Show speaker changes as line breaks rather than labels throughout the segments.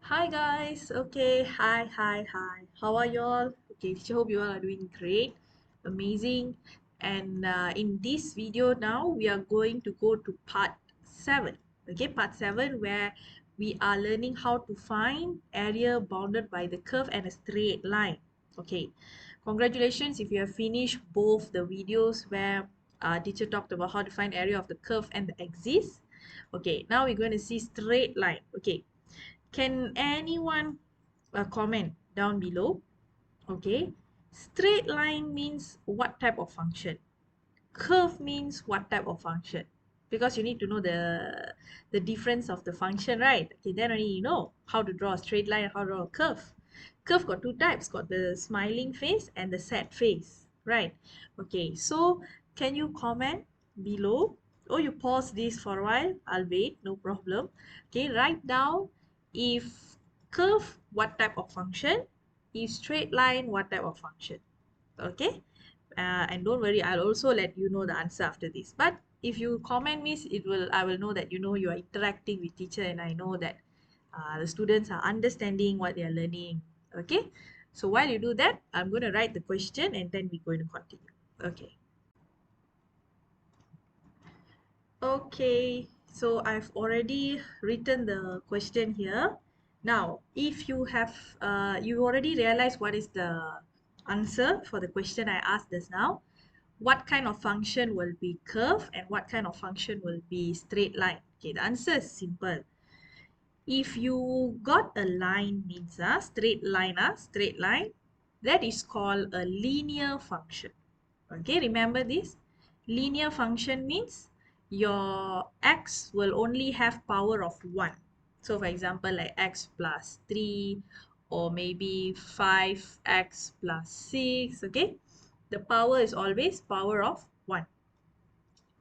Hi guys. Okay. Hi. How are you all? Okay. I hope you all are doing great, amazing. And in this video now, we are going to go to part 7. Okay, part 7 where we are learning how to find area bounded by the curve and a straight line. Okay. Congratulations if you have finished both the videos where teacher talked about how to find area of the curve and the axis. Okay, now we're going to see straight line. Okay, can anyone comment down below? Okay. Straight line means what type of function? Curve means what type of function? Because you need to know the difference of the function, right? Okay, then only you know how to draw a straight line and how to draw a curve. Curve got two types, got the smiling face and the sad face, right? Okay, so can you comment below? Oh, you pause this for a while. I'll wait, no problem. Okay, write down if curve, what type of function? If straight line, what type of function? Okay, and don't worry, I'll also let you know the answer after this. But if you comment me, I will know that you are interacting with teacher, and I know that the students are understanding what they are learning. Okay, so while you do that, I'm going to write the question and then we're going to continue. Okay. Okay, so I've already written the question here. Now, if you already realized what is the answer for the question I asked just now, what kind of function will be curve and what kind of function will be straight line? Okay, the answer is simple. If you got a line means straight line, that is called a linear function. Okay, remember this? Linear function means your x will only have power of 1. So for example, like x plus 3 or maybe 5x plus 6, okay? The power is always power of 1.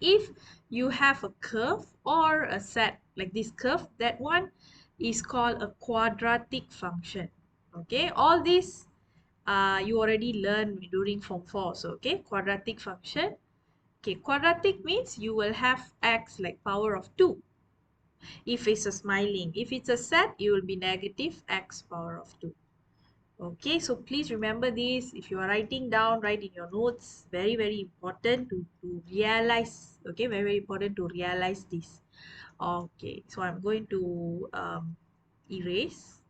If you have a curve or a set like this curve, that one is called a quadratic function. Okay, all this you already learned during form 4. So okay, quadratic function. Okay, quadratic means you will have x like power of 2. If it's a smiling, if it's a set, it will be negative x power of 2. Okay, so please remember this. If you are writing down, write in your notes. Very, very important to realize. Okay, very, very important to realize this. Okay, so I'm going to erase.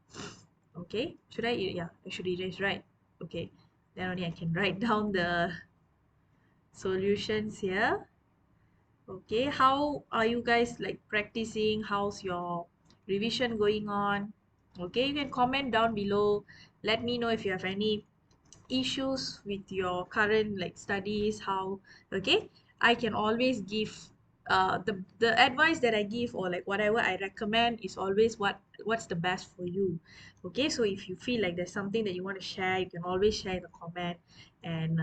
Okay, should I? Yeah, I should erase, right? Okay, then only I can write down the solutions here. Okay, how are you guys like practicing? How's your revision going on? Okay, you can comment down below. Let me know if you have any issues with your current like studies. How? Okay, I can always give the advice that I give, or like whatever I recommend is always what's the best for you. Okay, so if you feel like there's something that you want to share, you can always share in the comment. And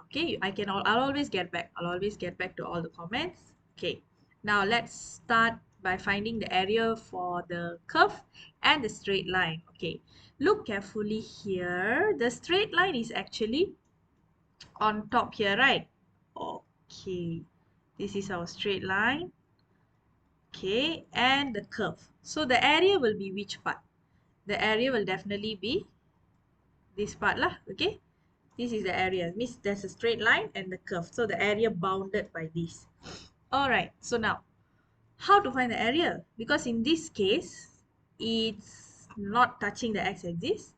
okay, I'll always get back. I'll always get back to all the comments. Okay, now let's start by finding the area for the curve and the straight line. Okay, look carefully here. The straight line is actually on top here, right? Okay, this is our straight line. Okay, and the curve. So the area will be which part? The area will definitely be this part lah. Okay, this is the area. Means there's a straight line and the curve. So the area bounded by this. All right, so now how to find the area? Because in this case, it's not touching the x-axis.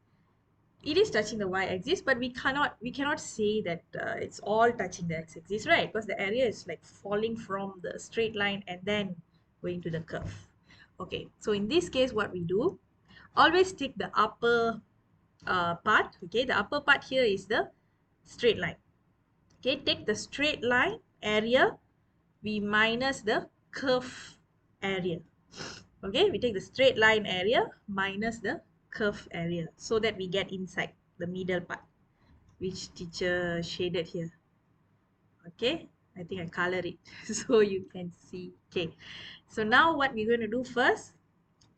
It is touching the y-axis, but we cannot say that it's all touching the x-axis, right? Because the area is like falling from the straight line and then going to the curve. Okay, so in this case, what we do, always take the upper part. Okay, the upper part here is the straight line. Okay, take the straight line area, we minus the curve area. Okay, we take the straight line area minus the curve area so that we get inside the middle part, which teacher shaded here. Okay, I think I color it so you can see. Okay, so now what we're going to do first,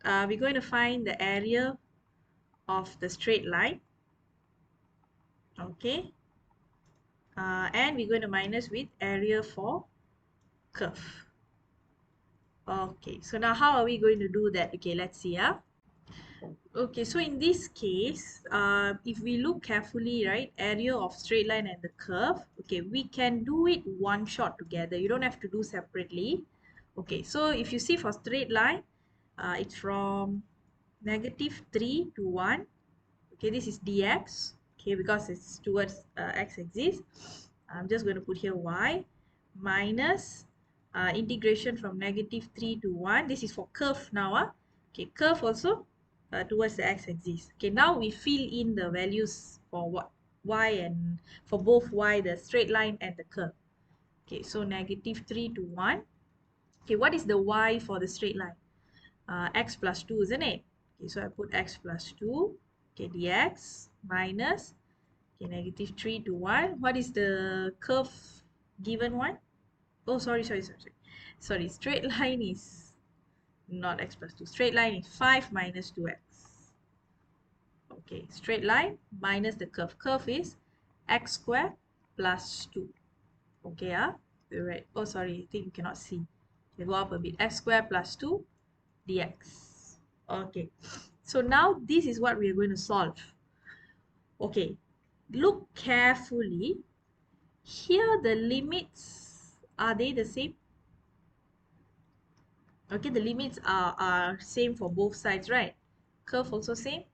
we're going to find the area of the straight line. Okay, and we're going to minus with area for curve. Okay, so now how are we going to do that? Okay, let's see. Okay, so in this case, if we look carefully, right, area of straight line and the curve, okay, we can do it one shot together. You don't have to do separately. Okay, so if you see for straight line, it's from -3 to 1. Okay, this is dx. Okay, because it's towards x-axis. I'm just going to put here y minus integration from -3 to 1. This is for curve now. Okay, curve also towards the x-axis. Okay, now we fill in the values for what y and for both y, the straight line and the curve. Okay, so -3 to 1. Okay, what is the y for the straight line? X plus 2, isn't it? Okay, so I put x plus 2. Okay, dx minus, okay, -3 to 1. What is the curve given one? Oh, sorry. Straight line is not x plus 2. Straight line is 5 minus 2x. Okay, straight line minus the curve. Curve is x squared plus 2. Okay, we're right. Oh, sorry, I think you cannot see. Okay, go up a bit. X squared plus 2 dx. Okay, so now this is what we are going to solve. Okay, look carefully. Here the limits, are they the same? Okay, the limits are same for both sides, right? Curve also same,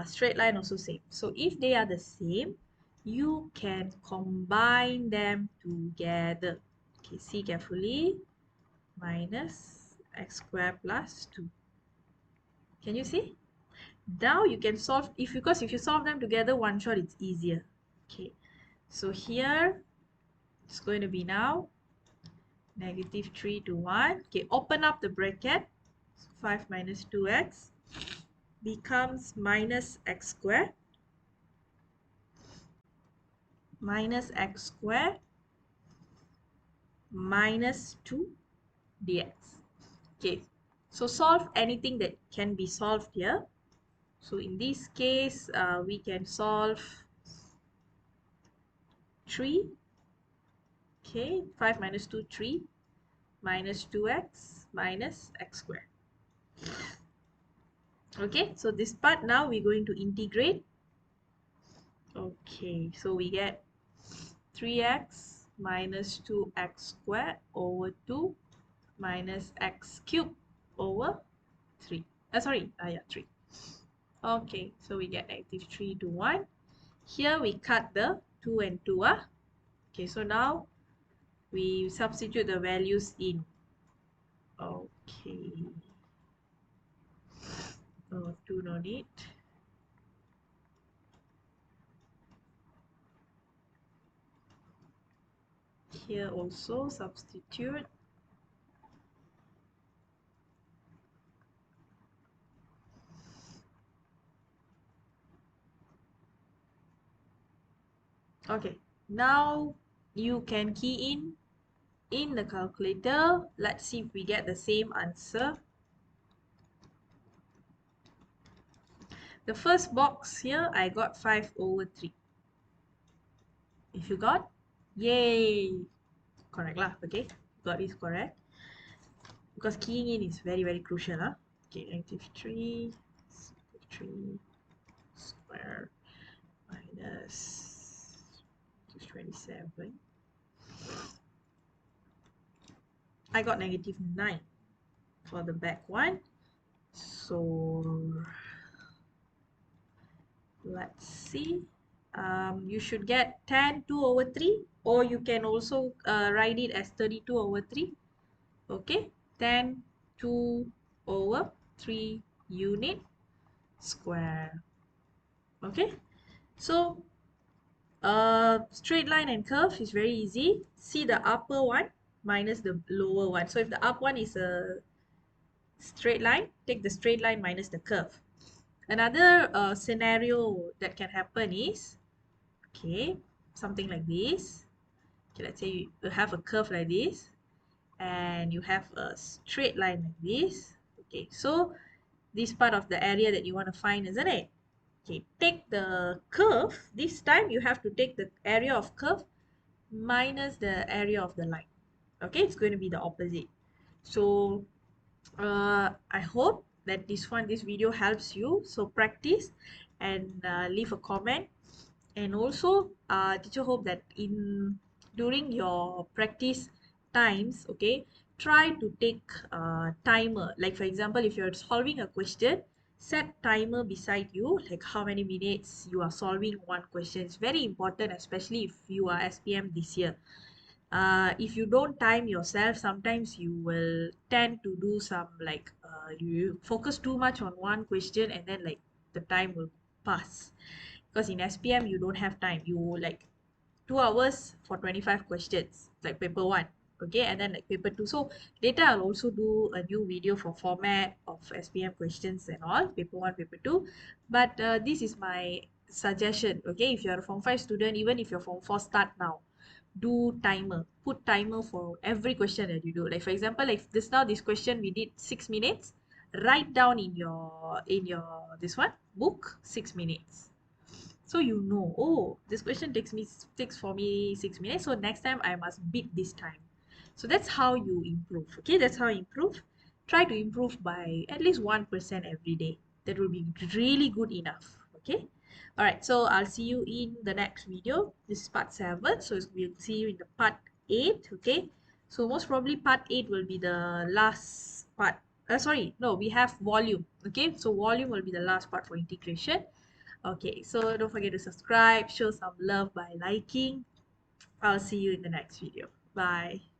straight line also same. So if they are the same, you can combine them together. Okay, see carefully. Minus x squared plus 2. Can you see? Now you can solve, because if you solve them together one shot, it's easier. Okay, so here it's going to be now -3 to 1. Okay, open up the bracket. So 5 minus 2x becomes minus x squared minus 2 dx. Okay, so solve anything that can be solved here. So in this case, we can solve 3. Okay, 5 minus 2, 3, minus 2x minus x squared. Okay, so this part now we're going to integrate. Okay, so we get 3x minus 2x squared over 2 minus x cubed over 3. Yeah, 3. Okay, so we get -3 to 1. Here we cut the 2 and 2. Okay, so now we substitute the values in. Okay. Oh, 2 no need. Here also substitute. Okay, now you can key in the calculator. Let's see if we get the same answer. The first box here, I got 5 over 3. If you got, yay! Correct lah, okay? Got is correct. Because keying in is very, very crucial. Okay, -3 square minus 27. I got -9 for the back one. So let's see. You should get tan 2 over 3, or you can also write it as 32 over 3. Okay, tan 2 over 3 unit square. Okay, so straight line and curve is very easy. See the upper one minus the lower one. So if the up one is a straight line, take the straight line minus the curve. Another scenario that can happen is, okay, something like this. Okay, let's say you have a curve like this and you have a straight line like this. Okay, so this part of the area that you want to find, isn't it? Okay, take the curve. This time you have to take the area of curve minus the area of the line. Okay, it's going to be the opposite. So I hope that this video helps you. So practice and leave a comment. And also teacher hope that in during your practice times, okay, try to take timer. Like for example, if you're solving a question, set timer beside you, like how many minutes you are solving one question. It's very important, especially if you are SPM this year. If you don't time yourself, sometimes you will tend to do some like you focus too much on one question, and then like the time will pass. Because in SPM you don't have time, you like 2 hours for 25 questions, like paper one, okay, and then like paper two. So later I'll also do a new video for format of SPM questions and all, paper one, paper two. But this is my suggestion, okay, if you're a form 5 student, even if you're form 4, start now. Do timer, put timer for every question that you do. Like for example, like this question we did 6 minutes, write down in your this one book 6 minutes, so you know, oh, this question takes for me 6 minutes, so next time I must beat this time. So that's how you improve. Okay, that's how you improve. Try to improve by at least 1% every day. That will be really good enough. Okay. All right, so I'll see you in the next video. This is part 7, so we'll see you in the part 8. Okay, so most probably part 8 will be the last part. Sorry, no, we have volume. Okay, so volume will be the last part for integration. Okay, so don't forget to subscribe, show some love by liking. I'll see you in the next video. Bye.